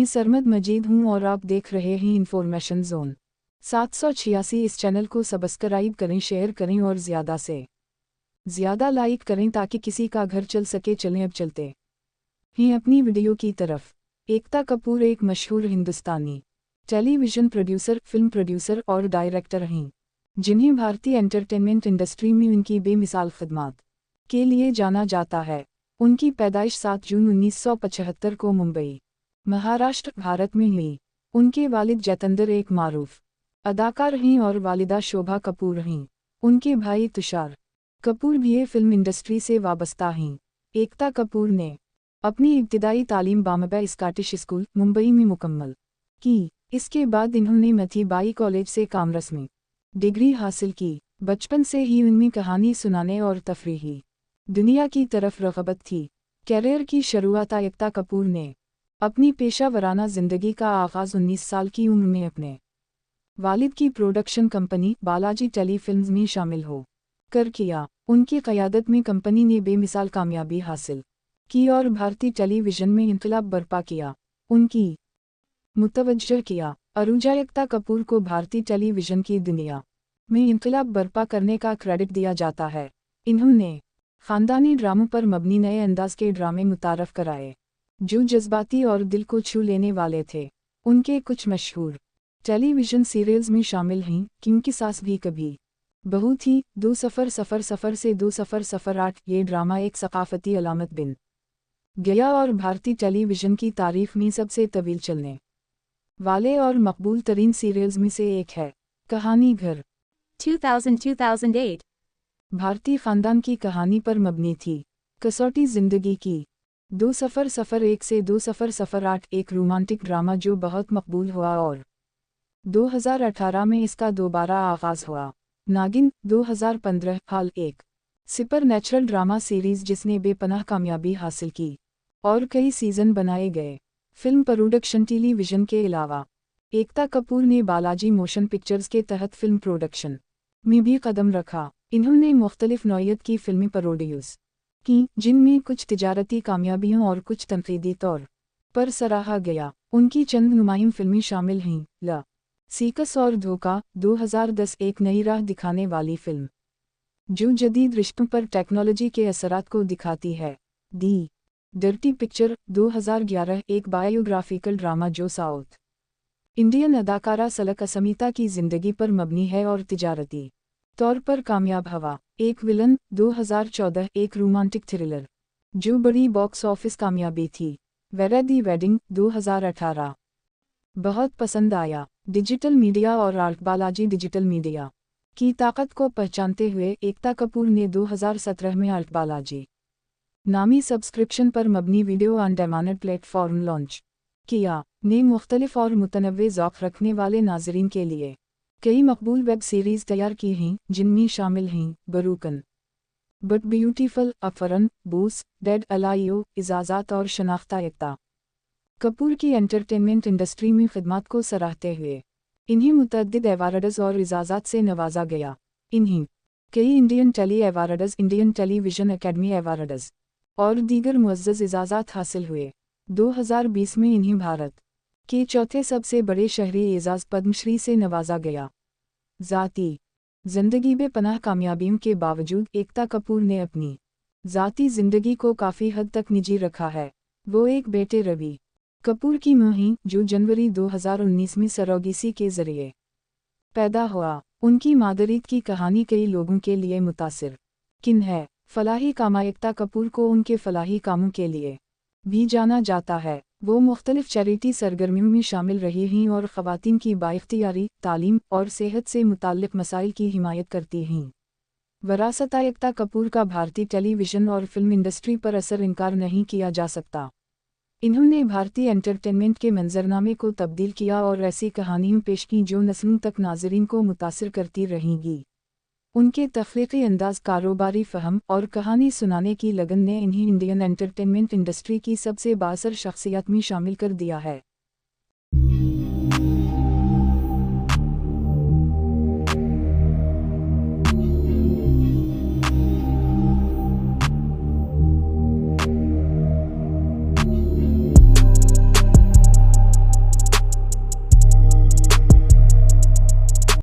सरमद मजीद हूँ और आप देख रहे हैं इन्फॉर्मेशन जोन 786। इस चैनल को सब्सक्राइब करें, शेयर करें और ज़्यादा से ज़्यादा लाइक करें ताकि किसी का घर चल सके। चलें अब चलते हैं अपनी वीडियो की तरफ। एकता कपूर एक मशहूर हिंदुस्तानी टेलीविज़न प्रोड्यूसर, फिल्म प्रोड्यूसर और डायरेक्टर हैं, जिन्हें भारतीय एंटरटेनमेंट इंडस्ट्री में उनकी बेमिसाल खिदमत के लिए जाना जाता है। उनकी पैदाइश 7 जून 1975 को मुंबई, महाराष्ट्र, भारत में हुई। उनके वालिद जतेंद्र एक मारूफ अदाकार हैं और वालिदा शोभा कपूर हैं। उनके भाई तुषार कपूर भी फिल्म इंडस्ट्री से वाबस्ता हैं। एकता कपूर ने अपनी इब्तिदाई तालीम बॉम्बे स्कॉटिश स्कूल, मुंबई में मुकम्मल की। इसके बाद इन्होंने मथीबाई कॉलेज से कॉमर्स में डिग्री हासिल की। बचपन से ही उनमें कहानी सुनाने और तफरीही दुनिया की तरफ रग़बत थी। कैरियर की शुरुआत एकता कपूर ने अपनी पेशा ज़िंदगी का आगाज़ 19 साल की उम्र में अपने वालिद की प्रोडक्शन कंपनी बालाजी टेलीफिल्म्स में शामिल हो कर किया। उनकी क़यादत में कंपनी ने बेमिसाल कामयाबी हासिल की और भारतीय टेलीविज़न में इनकलाब बर्पा किया। उनकी मुतवज्जह किया। अरूजा एकता कपूर को भारतीय टेलीविज़न की दुनिया में इनकलाब बर्पा करने का क्रेडिट दिया जाता है। इन्होंने ख़ानदानी ड्रामों पर मबनी नए अंदाज के ड्रामे मुतारफ़ कराए जो जज्बाती और दिल को छू लेने वाले थे। उनके कुछ मशहूर टेलीविज़न सीरियल्स में शामिल हैं क्योंकि सास भी कभी बहू थी, 2 सफ़र सफ़र सफ़र से 2 सफ़र सफ़र 8। ये ड्रामा एक सकाफ़ती अलामत बन गया और भारतीय टेलीविज़न की तारीख़ में सबसे तवील चलने वाले और मकबूल तरीन सीरियल्स में से एक है। कहानी घर 2000-2008 भारतीय ख़ानदान की कहानी पर मबनी थी। कसौटी ज़िंदगी की 2 सफ़र सफ़र 1 से 2 सफ़र सफ़र 8 एक रोमांटिक ड्रामा जो बहुत मकबूल हुआ और 2018 में इसका दोबारा आगाज़ हुआ। नागिन 2015 हाल एक सुपर नेचुरल ड्रामा सीरीज़ जिसने बेपनाह कामयाबी हासिल की और कई सीज़न बनाए गए। फिल्म प्रोडक्शन टेलीविज़न के अलावा एकता कपूर ने बालाजी मोशन पिक्चर्स के तहत फिल्म प्रोडक्शन में भी कदम रखा। इन्होंने मुख्तलिफ नौइयत की फिल्में प्रोड्यूस की जिनमें कुछ तिजारती कामयाबियों और कुछ तनकीदी तौर पर सराहा गया। उनकी चंद नुमाइम फिल्में शामिल हैं ल सीकस और धोखा 2010 एक नई राह दिखाने वाली फिल्म जो जदीद रिश्तों पर टेक्नोलॉजी के असरात को दिखाती है। दी डर्टी पिक्चर 2011 एक बायोग्राफिकल ड्रामा जो साउथ इंडियन अदाकारा सलक असमीता की ज़िंदगी पर मबनी है और तिजारती तौर पर कामयाब हवा। एक विलन 2014 एक रोमांटिक थ्रिलर जो बड़ी बॉक्स ऑफिस कामयाबी थी। वेरा दी वेडिंग 2018 बहुत पसंद आया। डिजिटल मीडिया और आर्ट बालाजी डिजिटल मीडिया की ताकत को पहचानते हुए एकता कपूर ने 2017 में आर्ट बालाजी नामी सब्सक्रिप्शन पर मबनी video on demand platform launch किया। ने मुख्तलिफ और मुतनव्वे ज़ौक़ रखने वाले नाज़रीन के लिए कई मकबूल वेब सीरीज़ तैयार की हैं जिनमें शामिल हैं बरूकन, but beautiful, Apharan, bush, dead अलाइयो, इजाज़ात और शनाख्ता। एकता कपूर की एंटरटेनमेंट इंडस्ट्री में खिदमत को सराहते हुए इन्हें मुतअद्दिद अवार्ड्स और इजाज़ात से नवाजा गया। इन्हें कई Indian telly awards, Indian television academy awards और दीगर मुअज़्ज़ज़ इजाज़ात हासिल हुए। 2020 में इन्हें भारत के चौथे सबसे बड़े शहरी एजाज़ पद्मश्री से नवाजा गया। ज़ाती ज़िंदगी बेपनाह कामयाबियों के बावजूद एकता कपूर ने अपनी ज़ाती ज़िंदगी को काफ़ी हद तक निजी रखा है। वो एक बेटे रवि कपूर की मां हैं जो जनवरी 2019 में सरोगेसी के ज़रिए पैदा हुआ। उनकी मादरीत की कहानी कई लोगों के लिए मुतासिर किन है। फलाही कामा एकता कपूर को उनके फलाही कामों के लिए भी जाना जाता है। वो मुख्तलिफ चैरिटी सरगर्मियों में शामिल रही हैं और ख़वातीन की बाइख्तियारी तालीम और सेहत से मुताल्लिक़ मसाइल की हिमायत करती हैं। वरासत एकता कपूर का भारतीय टेलीविज़न और फिल्म इंडस्ट्री पर असर इनकार नहीं किया जा सकता। इन्होंने भारतीय एंटरटेनमेंट के मंजरनामे को तब्दील किया और ऐसी कहानियाँ पेश की जो नस्लों तक नाज़रीन को मुतासिर करती रहेंगी। उनके तख्लीक़ी अंदाज़, कारोबारी फ़हम और कहानी सुनाने की लगन ने इन्हें इंडियन एंटरटेनमेंट इंडस्ट्री की सबसे बाअसर शख्सियत में शामिल कर दिया है।